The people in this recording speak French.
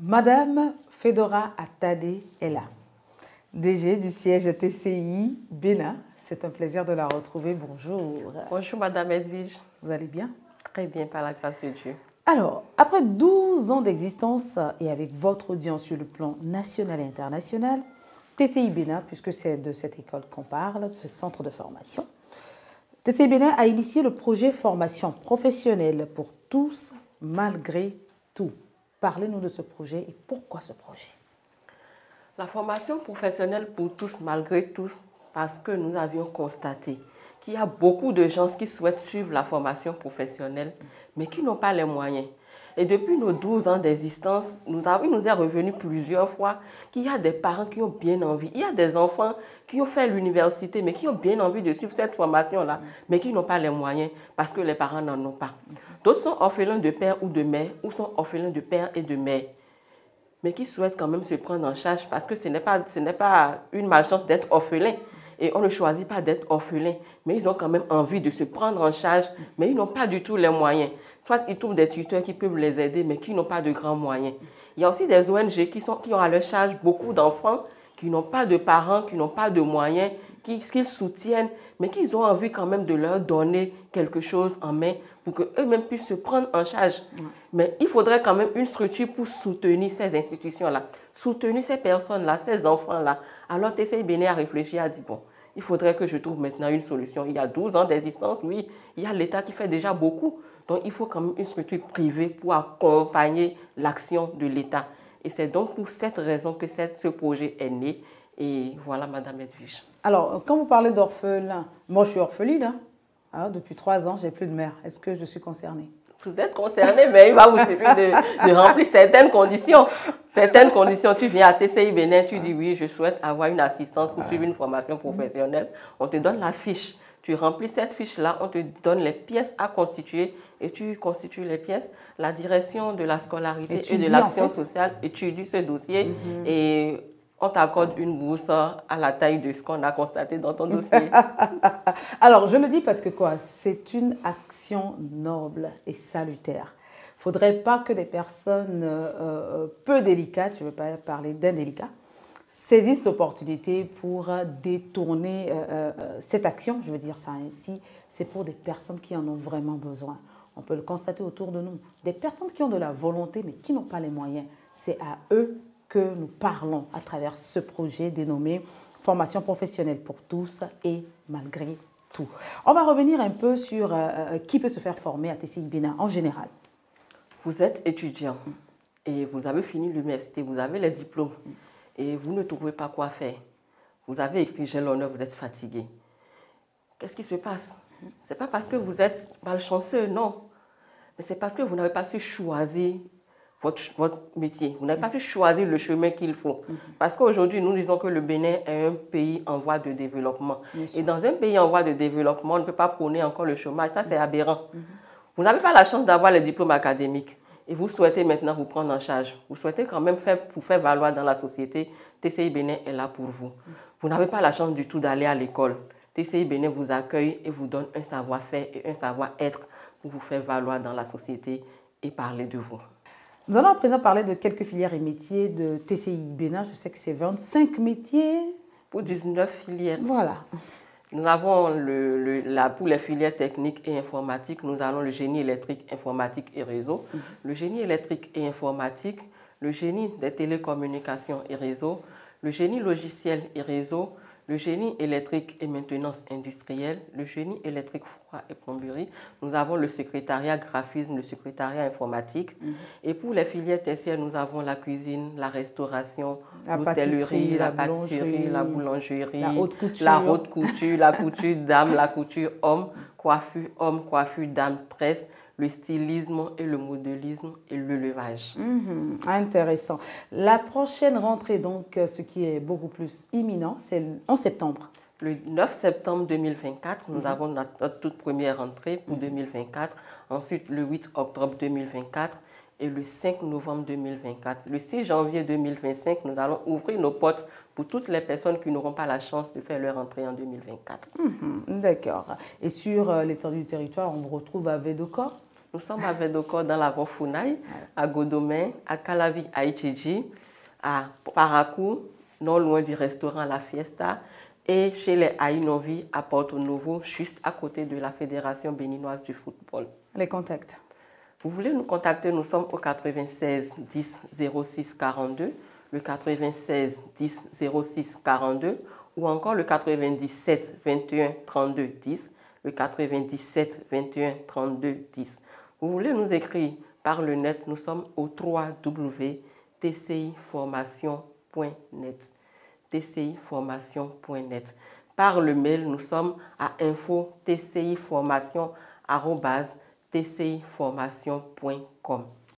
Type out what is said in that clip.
Madame Fedora Atade est là, DG du siège TCI Bénin. C'est un plaisir de la retrouver. Bonjour. Bonjour Madame Edwige. Vous allez bien? Très bien, par la grâce de Dieu. Alors, après 12 ans d'existence et avec votre audience sur le plan national et international, TCI Bénin, puisque c'est de cette école qu'on parle, ce centre de formation, TCI Bénin a initié le projet formation professionnelle pour tous malgré tout. Parlez-nous de ce projet et pourquoi ce projet? La formation professionnelle pour tous malgré tous, parce que nous avions constaté qu'il y a beaucoup de gens qui souhaitent suivre la formation professionnelle, mais qui n'ont pas les moyens. Et depuis nos 12 ans d'existence, il nous est revenu plusieurs fois qu'il y a des parents qui ont bien envie. Il y a des enfants qui ont fait l'université, mais qui ont bien envie de suivre cette formation-là, mais qui n'ont pas les moyens parce que les parents n'en ont pas. D'autres sont orphelins de père ou de mère, ou sont orphelins de père et de mère, mais qui souhaitent quand même se prendre en charge parce que ce n'est pas une malchance d'être orphelin. Et on ne choisit pas d'être orphelin, mais ils ont quand même envie de se prendre en charge, mais ils n'ont pas du tout les moyens. Soit ils trouvent des tuteurs qui peuvent les aider, mais qui n'ont pas de grands moyens. Il y a aussi des ONG qui ont à leur charge beaucoup d'enfants qui n'ont pas de parents, qui n'ont pas de moyens, qu'ils soutiennent, mais qu'ils ont envie quand même de leur donner quelque chose en main pour qu'eux-mêmes puissent se prendre en charge. Mais il faudrait quand même une structure pour soutenir ces institutions-là, soutenir ces personnes-là, ces enfants-là. Alors TCI Bénin a réfléchi, a dit, bon, il faudrait que je trouve maintenant une solution. Il y a 12 ans d'existence, oui, il y a l'État qui fait déjà beaucoup. Donc, il faut quand même une structure privée pour accompagner l'action de l'État. Et c'est donc pour cette raison que ce projet est né. Et voilà, Madame Edwige. Alors, quand vous parlez d'orphelin, moi je suis orpheline. Depuis 3 ans, je n'ai plus de mère. Est-ce que je suis concernée? Vous êtes concerné, mais il va vous suffire de remplir certaines conditions. Certaines conditions, tu viens à TCI Bénin, tu dis oui, je souhaite avoir une assistance pour suivre une formation professionnelle. On te donne la fiche. Tu remplis cette fiche-là, on te donne les pièces à constituer et tu constitues les pièces. La direction de la scolarité et de l'action sociale étudie ce dossier et on t'accorde une bourse à la taille de ce qu'on a constaté dans ton dossier. Alors, je le dis parce que quoi, c'est une action noble et salutaire. Il ne faudrait pas que des personnes peu délicates, je ne veux pas parler d'indélicats, saisissent l'opportunité pour détourner cette action, je veux dire ça ainsi, c'est pour des personnes qui en ont vraiment besoin. On peut le constater autour de nous. Des personnes qui ont de la volonté mais qui n'ont pas les moyens. C'est à eux que nous parlons à travers ce projet dénommé Formation professionnelle pour tous et malgré tout. On va revenir un peu sur qui peut se faire former à TCI Bénin en général. Vous êtes étudiant et vous avez fini l'université, vous avez les diplômes et vous ne trouvez pas quoi faire. Vous avez écrit j'ai l'honneur, vous êtes fatigué. Qu'est-ce qui se passe? Ce n'est pas parce que vous êtes malchanceux, non. Mais c'est parce que vous n'avez pas su choisir votre métier. Vous n'avez pas su choisir le chemin qu'il faut. Parce qu'aujourd'hui, nous disons que le Bénin est un pays en voie de développement. Et dans un pays en voie de développement, on ne peut pas prôner encore le chômage. Ça, c'est aberrant. Vous n'avez pas la chance d'avoir les diplômes académiques. Et vous souhaitez maintenant vous prendre en charge. Vous souhaitez quand même faire valoir dans la société. TCI Bénin est là pour vous. Vous n'avez pas la chance du tout d'aller à l'école. TCI Bénin vous accueille et vous donne un savoir-faire et un savoir-être pour vous faire valoir dans la société et parler de vous. Nous allons à présent parler de quelques filières et métiers de TCI Bénin. Je sais que c'est 25 métiers. Pour 19 filières. Voilà. Nous avons pour les filières techniques et informatiques, nous avons le génie électrique, informatique et réseau. Le génie électrique et informatique, le génie des télécommunications et réseaux, le génie logiciel et réseau, le génie électrique et maintenance industrielle, le génie électrique froid et plomberie. Nous avons le secrétariat graphisme, le secrétariat informatique. Et pour les filières tertiaires, nous avons la cuisine, la restauration, l'hôtellerie, la pâtisserie, la boulangerie, la haute couture, la couture dame, la couture homme, coiffure dame, tresse, le stylisme et le modélisme et le levage. Intéressant. La prochaine rentrée, donc, ce qui est beaucoup plus imminent, c'est en septembre. Le 9 septembre 2024, nous avons notre toute première rentrée pour 2024. Ensuite, le 8 octobre 2024 et le 5 novembre 2024. Le 6 janvier 2025, nous allons ouvrir nos portes pour toutes les personnes qui n'auront pas la chance de faire leur entrée en 2024. D'accord. Et sur l'étendue du territoire, on vous retrouve à Védocor? Nous sommes à Vedokor dans la Fonfounaï, à Godomé, à Calavi, à Itchédji, à Parakou, non loin du restaurant La Fiesta, et chez les Aïnovi à Porto Novo, juste à côté de la Fédération béninoise du football. Les contacts. Vous voulez nous contacter, nous sommes au 96 10 06 42, le 96 10 06 42 ou encore le 97 21 32 10, le 97 21 32 10. Vous voulez nous écrire par le net, nous sommes au www.tciformation.net. tciformation.net. Par le mail, nous sommes à info@tciformation.com.